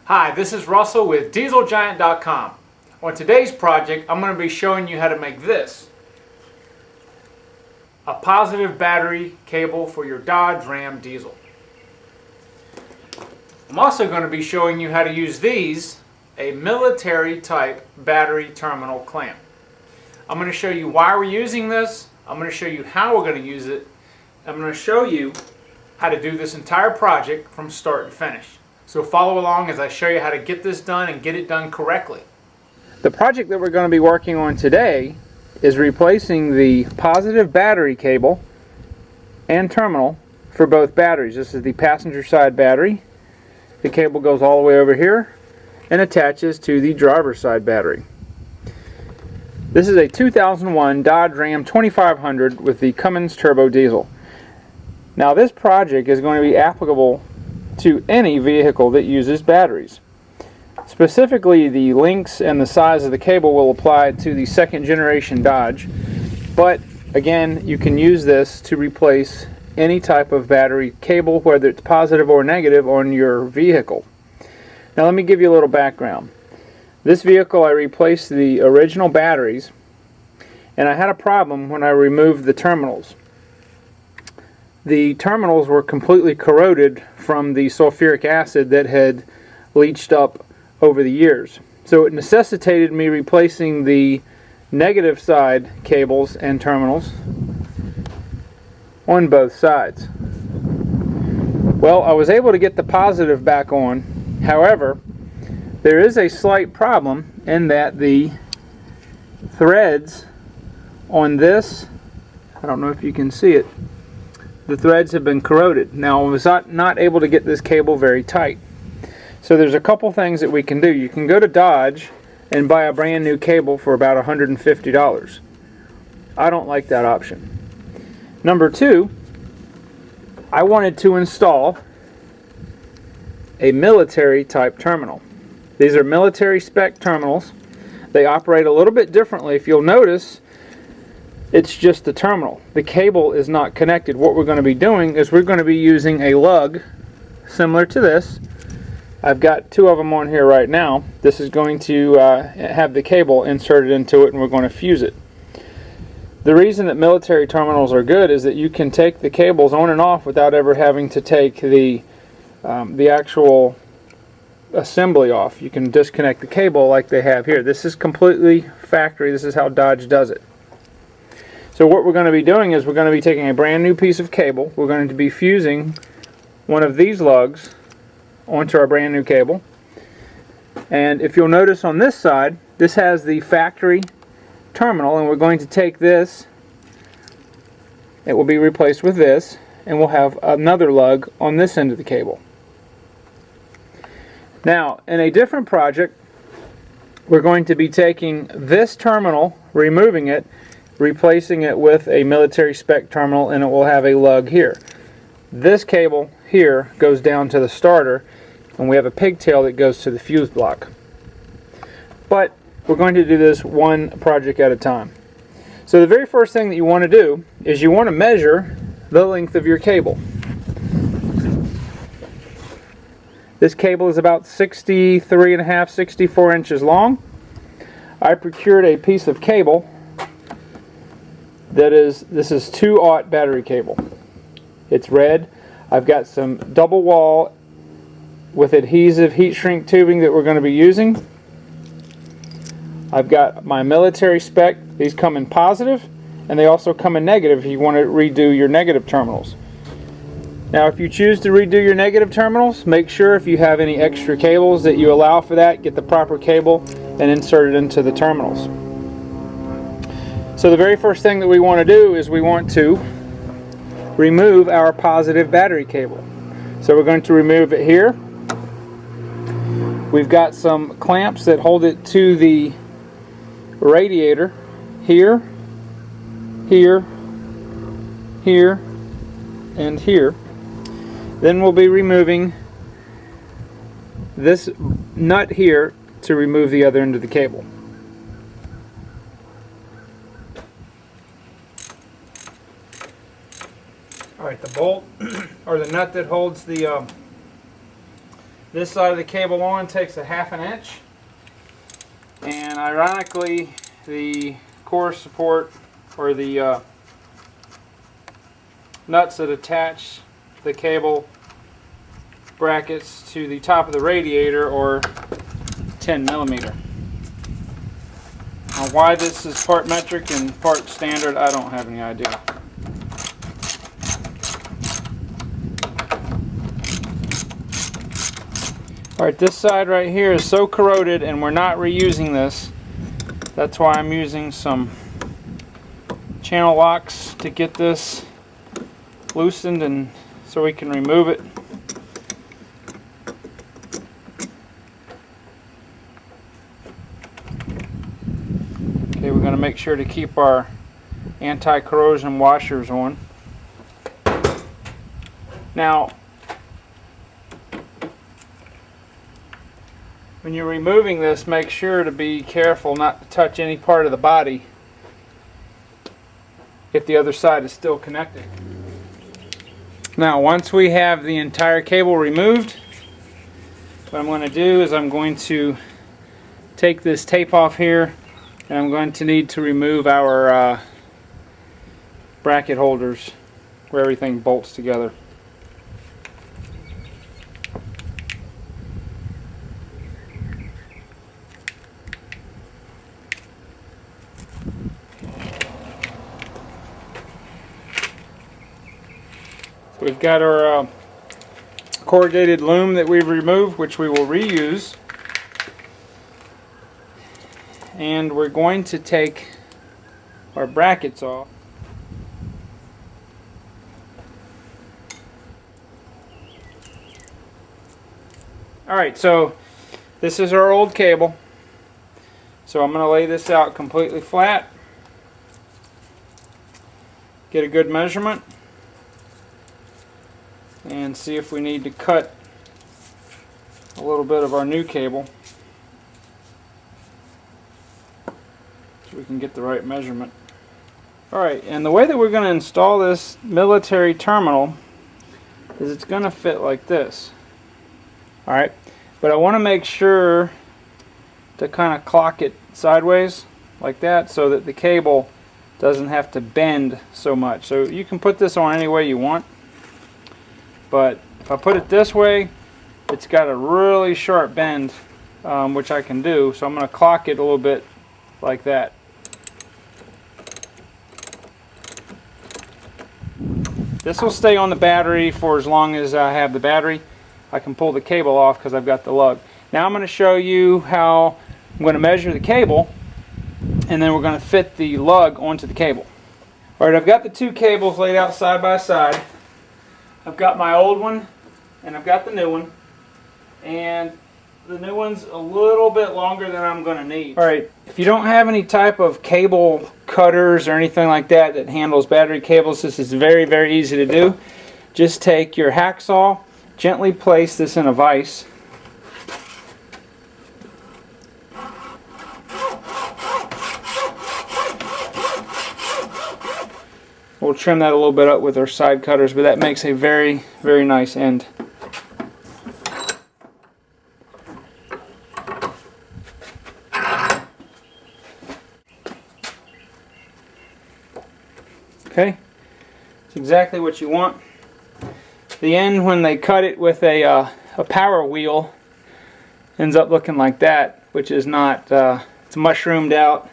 Hi, this is Russell with DieselGiant.com. On today's project, I'm going to be showing you how to make this. A positive battery cable for your Dodge Ram diesel. I'm also going to be showing you how to use these, a military type battery terminal clamp. I'm going to show you why we're using this. I'm going to show you how we're going to use it. I'm going to show you how to do this entire project from start to finish. So follow along as I show you how to get this done and get it done correctly. The project that we're going to be working on today is replacing the positive battery cable and terminal for both batteries. This is the passenger side battery. The cable goes all the way over here and attaches to the driver's side battery. This is a 2001 Dodge Ram 2500 with the Cummins turbo diesel. Now this project is going to be applicable to any vehicle that uses batteries. Specifically, the lengths and the size of the cable will apply to the second generation Dodge, but again, you can use this to replace any type of battery cable, whether it's positive or negative, on your vehicle. Now let me give you a little background. This vehicle, I replaced the original batteries, and I had a problem when I removed the terminals. The terminals were completely corroded from the sulfuric acid that had leached up over the years. So it necessitated me replacing the negative side cables and terminals on both sides. Well, I was able to get the positive back on. However, there is a slight problem in that the threads on this, I don't know if you can see it, the threads have been corroded. Now I was not able to get this cable very tight. So there's a couple things that we can do. You can go to Dodge and buy a brand new cable for about $150. I don't like that option. Number two, I wanted to install a military type terminal. These are military spec terminals. They operate a little bit differently. If you'll notice, it's just the terminal. The cable is not connected. What we're going to be doing is we're going to be using a lug similar to this. I've got two of them on here right now. This is going to have the cable inserted into it, and we're going to fuse it. The reason that military terminals are good is that you can take the cables on and off without ever having to take the actual assembly off. You can disconnect the cable like they have here. This is completely factory. This is how Dodge does it. So what we're going to be doing is we're going to be taking a brand new piece of cable. We're going to be fusing one of these lugs onto our brand new cable. And if you'll notice on this side, this has the factory terminal, and we're going to take this, it will be replaced with this, and we'll have another lug on this end of the cable. Now, in a different project, we're going to be taking this terminal, removing it, replacing it with a military spec terminal, and it will have a lug here. This cable here goes down to the starter, and we have a pigtail that goes to the fuse block. But we're going to do this one project at a time. So the very first thing that you want to do is you want to measure the length of your cable. This cable is about 63.5, 64 inches long. I procured a piece of cable this is 2/0 battery cable. It's red. I've got some double wall with adhesive heat shrink tubing that we're going to be using. I've got my military spec. These come in positive, and they also come in negative if you want to redo your negative terminals. Now if you choose to redo your negative terminals, make sure if you have any extra cables that you allow for that, get the proper cable and insert it into the terminals. So the very first thing that we want to do is we want to remove our positive battery cable. So we're going to remove it here. We've got some clamps that hold it to the radiator here, here, here, and here. Then we'll be removing this nut here to remove the other end of the cable. Alright, the bolt or the nut that holds the this side of the cable on takes a 1/2 inch, and ironically the core support, or the nuts that attach the cable brackets to the top of the radiator, or 10mm. Now, why this is part metric and part standard, I don't have any idea. Alright, this side right here is so corroded and we're not reusing this. That's why I'm using some channel locks to get this loosened and so we can remove it. Okay, we're going to make sure to keep our anti-corrosion washers on. Now, when you're removing this, make sure to be careful not to touch any part of the body if the other side is still connected. Now, once we have the entire cable removed, what I'm going to do is I'm going to take this tape off here, and I'm going to need to remove our bracket holders where everything bolts together. We've got our corrugated loom that we've removed, which we will reuse. And we're going to take our brackets off. Alright, so this is our old cable. So I'm going to lay this out completely flat. Get a good measurement. And see if we need to cut a little bit of our new cable so we can get the right measurement. Alright, and the way that we're going to install this military terminal is it's going to fit like this. Alright, but I want to make sure to kind of clock it sideways like that so that the cable doesn't have to bend so much. So you can put this on any way you want. But if I put it this way, it's got a really sharp bend, which I can do. So I'm going to clock it a little bit like that. This will stay on the battery for as long as I have the battery. I can pull the cable off because I've got the lug. Now I'm going to show you how I'm going to measure the cable, and then we're going to fit the lug onto the cable. Alright, I've got the two cables laid out side by side. I've got my old one and I've got the new one, and the new one's a little bit longer than I'm going to need. Alright, if you don't have any type of cable cutters or anything like that that handles battery cables, this is very, very easy to do. Just take your hacksaw, gently place this in a vise. We'll trim that a little bit up with our side cutters, but that makes a very, very nice end. Okay, it's exactly what you want. The end, when they cut it with a power wheel, ends up looking like that, which is not, it's mushroomed out.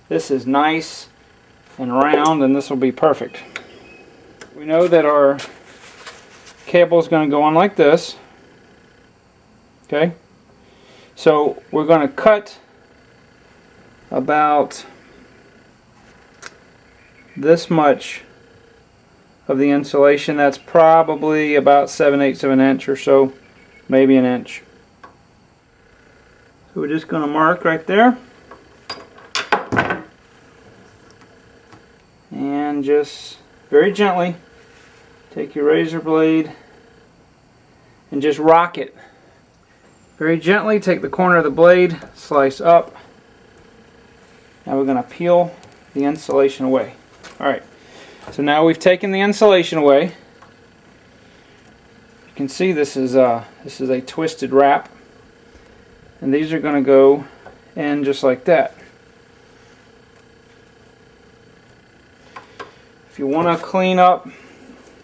This is nice and round, and this will be perfect. We know that our cable is going to go on like this. Okay, so we're going to cut about this much of the insulation. That's probably about 7/8 of an inch or so, maybe an inch. So we're just going to mark right there. And just very gently take your razor blade and just rock it. Very gently take the corner of the blade, slice up. Now we're going to peel the insulation away. Alright, so now we've taken the insulation away. You can see, this is a twisted wrap, and these are going to go in just like that. If you want to clean up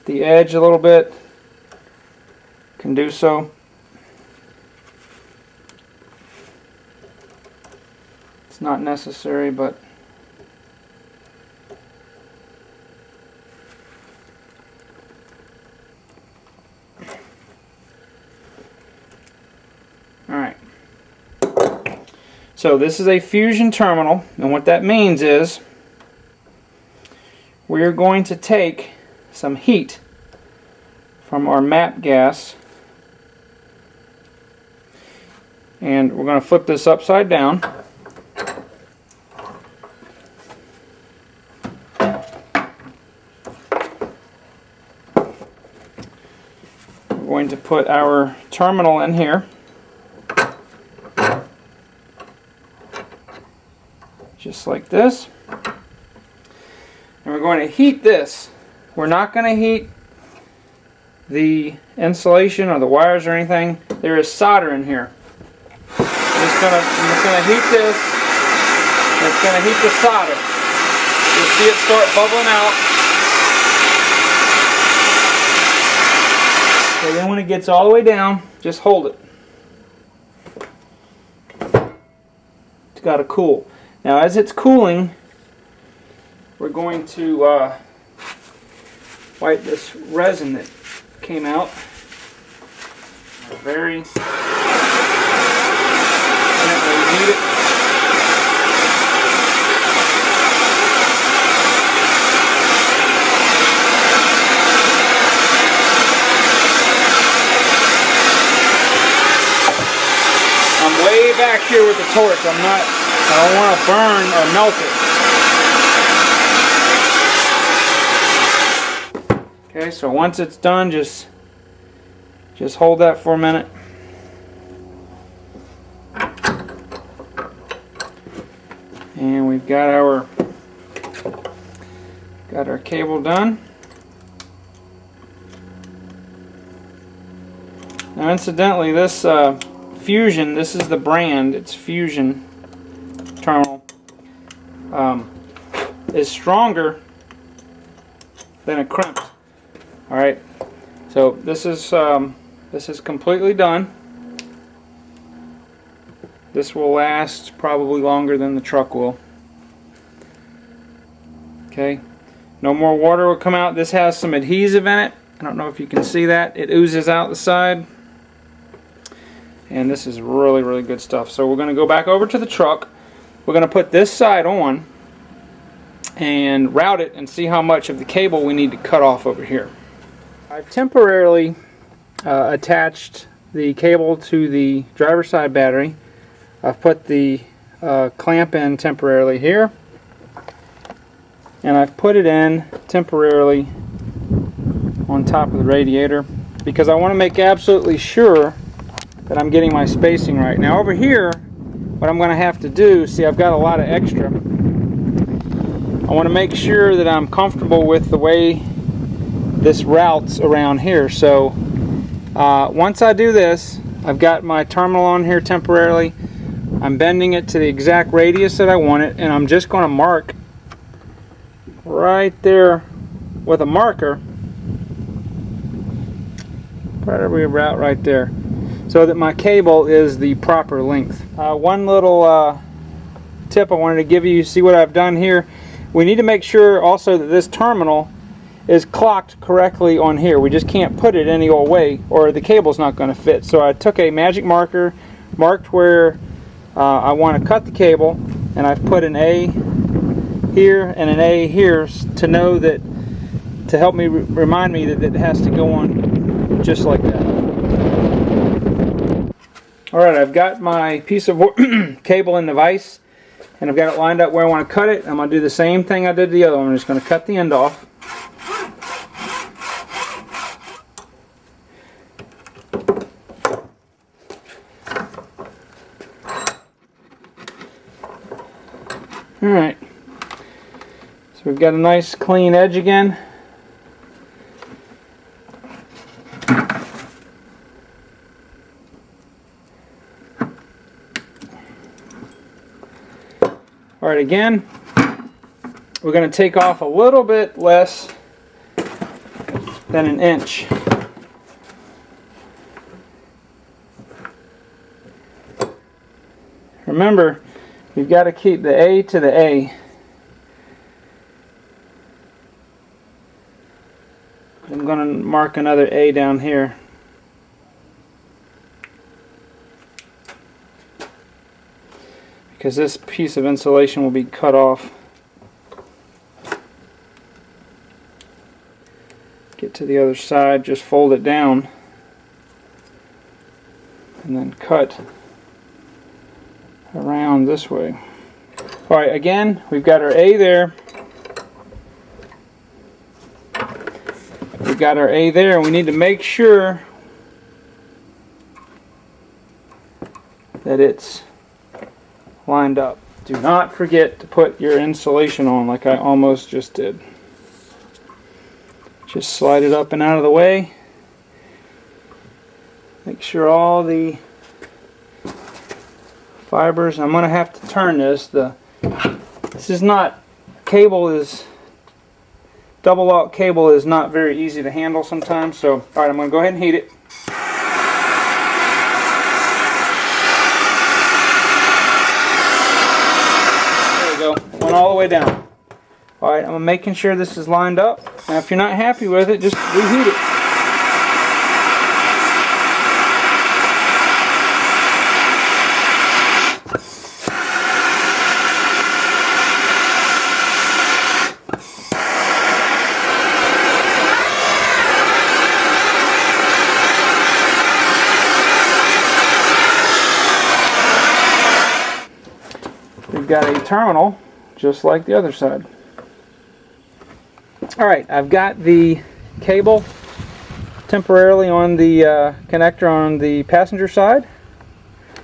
the edge a little bit, you can do so. It's not necessary, but alright. So this is a fusion terminal, and what that means is we're going to take some heat from our MAP gas, and we're going to flip this upside down. We're going to put our terminal in here, just like this. And we're going to heat this. We're not going to heat the insulation or the wires or anything. There is solder in here. I'm just going to heat this. And it's going to heat the solder. You'll see it start bubbling out. So then when it gets all the way down, just hold it. It's got to cool. Now as it's cooling, we're going to wipe this resin that came out very gently. Heat it. I'm way back here with the torch. I don't want to burn or melt it. Okay, so once it's done, just hold that for a minute. And we've got our cable done. Now incidentally, this Fusion, this is the brand, it's Fusion terminal, is stronger than a crimped. Alright, so this is completely done. This will last probably longer than the truck will. Okay, no more water will come out. This has some adhesive in it. I don't know if you can see that. It oozes out the side. And this is really, really good stuff. So we're going to go back over to the truck. We're going to put this side on and route it and see how much of the cable we need to cut off over here. I've temporarily attached the cable to the driver's side battery. I've put the clamp in temporarily here, and I've put it in temporarily on top of the radiator because I want to make absolutely sure that I'm getting my spacing right. Now over here, what I'm going to have to do, see, I've got a lot of extra. I want to make sure that I'm comfortable with the way this routes around here. So once I do this, I've got my terminal on here temporarily. I'm bending it to the exact radius that I want it, and I'm just going to mark right there with a marker. Probably about right there, so that my cable is the proper length. One little tip I wanted to give you, see what I've done here. We need to make sure also that this terminal is clocked correctly on here. We just can't put it any old way or the cable's not going to fit. So I took a magic marker, marked where I want to cut the cable, and I've put an A here and an A here to know that, to help me remind me that it has to go on just like that. Alright, I've got my piece of cable in the vise, and I've got it lined up where I want to cut it. I'm going to do the same thing I did the other one. I'm just going to cut the end off. Alright, so we've got a nice clean edge again. Alright, again, we're going to take off a little bit less than an inch. Remember, you've got to keep the A to the A. I'm going to mark another A down here. Because this piece of insulation will be cut off. Get to the other side, just fold it down, and then cut around this way. Alright, again, we've got our A there. We've got our A there, and we need to make sure that it's lined up. Do not forget to put your insulation on like I almost just did. Just slide it up and out of the way. Make sure all the fibers, I'm going to have to turn this. This is not, double aught cable is not very easy to handle sometimes. So, alright, I'm going to go ahead and heat it. There we go. Went all the way down. Alright, I'm making sure this is lined up. Now if you're not happy with it, just reheat it. We've got a terminal just like the other side. Alright, I've got the cable temporarily on the connector on the passenger side.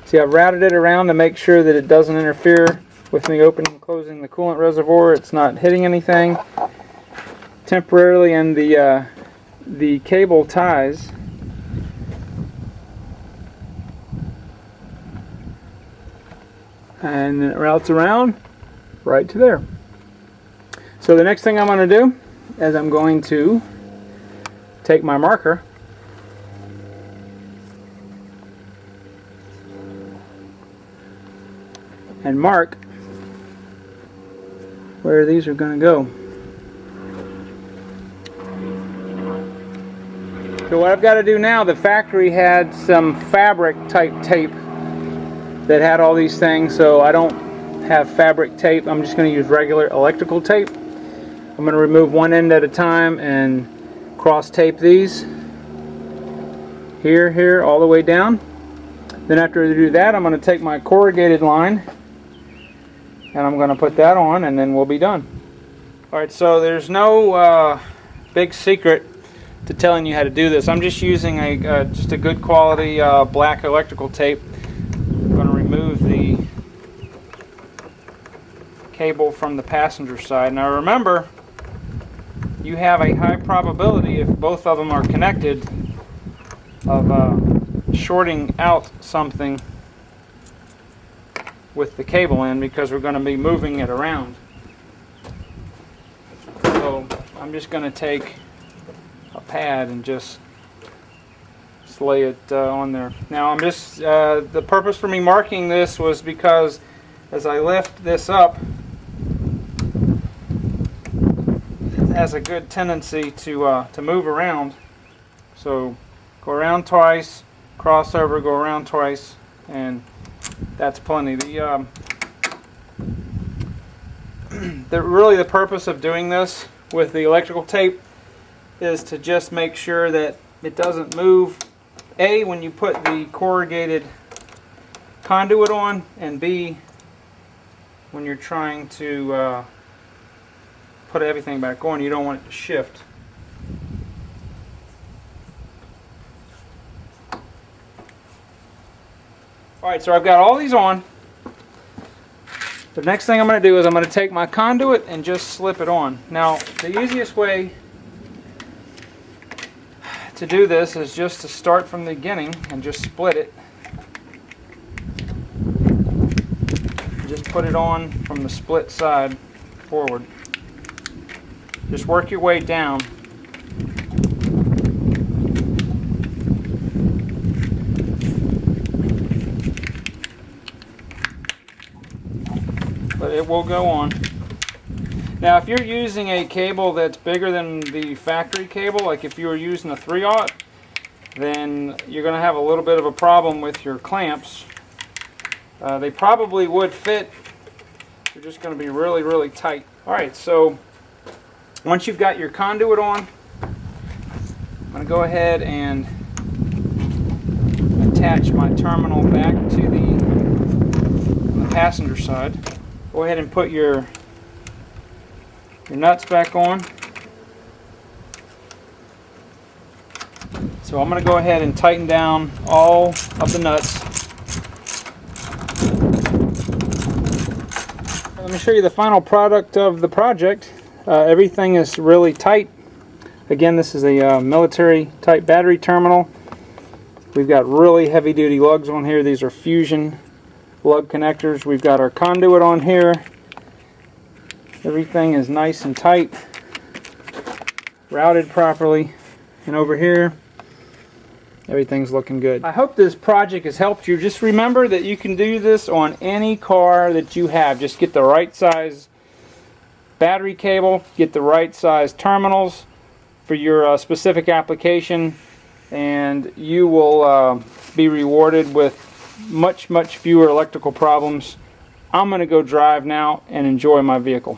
See, I've routed it around to make sure that it doesn't interfere with me opening and closing the coolant reservoir. It's not hitting anything. Temporarily, and the cable ties and then it routes around right to there. So the next thing I'm going to do is I'm going to take my marker and mark where these are going to go. So what I've got to do now, the factory had some fabric type tape that had all these things, so I don't have fabric tape. I'm just going to use regular electrical tape. I'm going to remove one end at a time and cross tape these here, all the way down. Then after I do that, I'm going to take my corrugated line and I'm going to put that on, and then we'll be done. Alright, so there's no big secret to telling you how to do this. I'm just using just a good quality black electrical tape. I'm going to remove the cable from the passenger side. Now remember, you have a high probability, if both of them are connected, of shorting out something with the cable in, because we're going to be moving it around. So I'm just going to take a pad and just lay it on there. Now I'm just, the purpose for me marking this was because as I lift this up, it has a good tendency to move around. So go around twice, cross over, go around twice, and that's plenty. Really the purpose of doing this with the electrical tape is to just make sure that it doesn't move, A, when you put the corrugated conduit on, and B, when you're trying to put everything back on, you don't want it to shift. Alright, so I've got all these on. The next thing I'm going to do is I'm going to take my conduit and just slip it on. Now, the easiest way to do this is just to start from the beginning and just split it. Just put it on from the split side forward. Just work your way down. But it will go on. Now if you're using a cable that's bigger than the factory cable, like if you were using a 3/0, then you're going to have a little bit of a problem with your clamps. They probably would fit. They're just going to be really, really tight. Alright, so once you've got your conduit on, I'm going to go ahead and attach my terminal back to the passenger side. Go ahead and put your nuts back on. So I'm going to go ahead and tighten down all of the nuts. Let me show you the final product of the project. Everything is really tight. Again, this is a military type battery terminal. We've got really heavy duty lugs on here. These are fusion lug connectors. We've got our conduit on here. Everything is nice and tight, routed properly, and over here everything's looking good. I hope this project has helped you. Just remember that you can do this on any car that you have. Just get the right size battery cable, get the right size terminals for your specific application, and you will be rewarded with much fewer electrical problems. I'm going to go drive now and enjoy my vehicle.